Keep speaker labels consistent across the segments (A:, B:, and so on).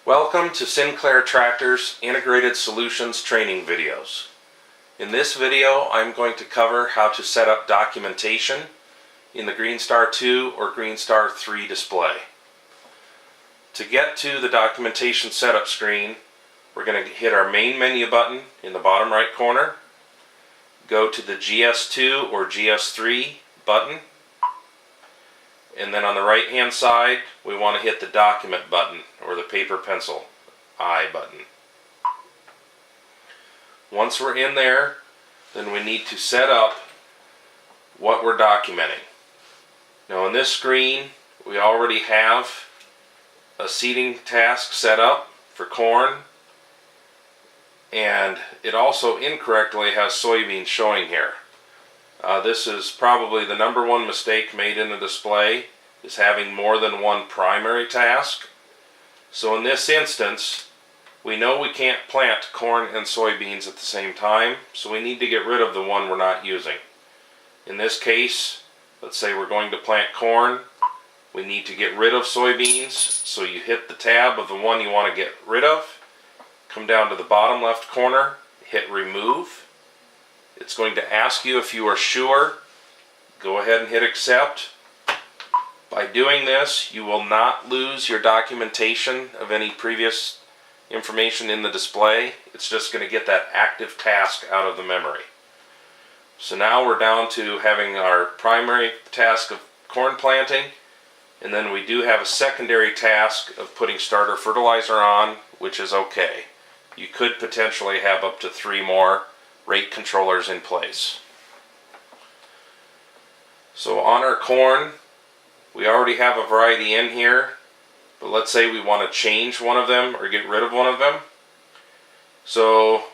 A: Welcome to Sinclair Tractor's Integrated Solutions training videos. In this video, I'm going to cover how to set up documentation in the Greenstar 2 or Greenstar 3 display. To get to the documentation setup screen, we're going to hit our main menu button in the bottom right corner, go to the GS2 or GS3 button, and then on the right hand side we want to hit the document button or the paper pencil I button. Once we're in there, then we need to set up what we're documenting. Now on this screen we already have a seeding task set up for corn, and it also incorrectly has soybeans showing here. This is probably the number one mistake made in the display, is having more than one primary task. So in this instance, we know we can't plant corn and soybeans at the same time, so we need to get rid of the one we're not using. In this case, let's say we're going to plant corn, we need to get rid of soybeans, so you hit the tab of the one you want to get rid of, come down to the bottom left corner, hit remove. It's going to ask you if you are sure. Go ahead and hit accept. By doing this, you will not lose your documentation of any previous information in the display. It's just going to get that active task out of the memory. So now we're down to having our primary task of corn planting, and then we do have a secondary task of putting starter fertilizer on, which is okay. You could potentially have up to 3 more rate controllers in place. So on our corn, we already have a variety in here, but let's say we want to change one of them or get rid of one of them. So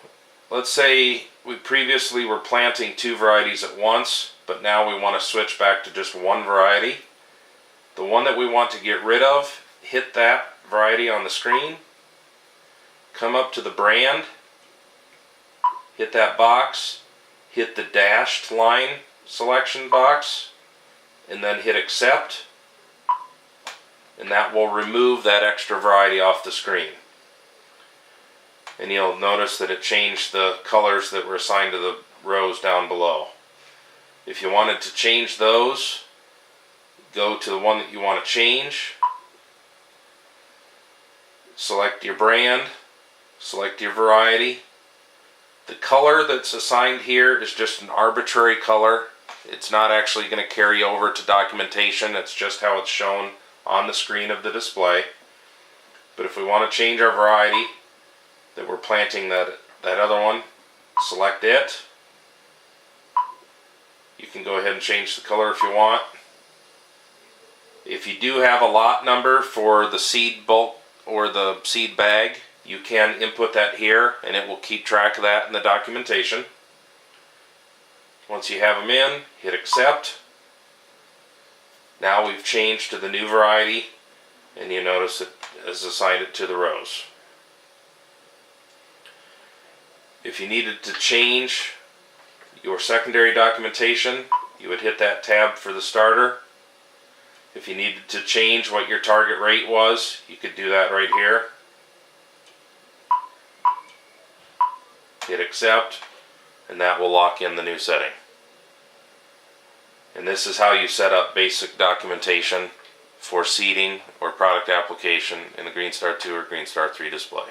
A: let's say we previously were planting 2 varieties at once, but now we want to switch back to just one variety. The one that we want to get rid of, hit that variety on the screen, come up to the brand, hit that box, hit the dashed line selection box, and then hit accept, and that will remove that extra variety off the screen. And you'll notice that it changed the colors that were assigned to the rows down below. If you wanted to change those, go to the one that you want to change, select your brand, select your variety. The color that's assigned here is just an arbitrary color. It's not actually going to carry over to documentation. It's just how it's shown on the screen of the display. But if we want to change our variety that we're planting, that other one, select it. You can go ahead and change the color if you want. If you do have a lot number for the seed bulk or the seed bag, you can input that here and it will keep track of that in the documentation. Once you have them in, hit accept. Now we've changed to the new variety, and you notice it has assigned it to the rows. If you needed to change your secondary documentation, you would hit that tab for the starter. If you needed to change what your target rate was, you could do that right here. Hit accept, and that will lock in the new setting. And this is how you set up basic documentation for seeding or product application in the Greenstar 2 or Greenstar 3 display.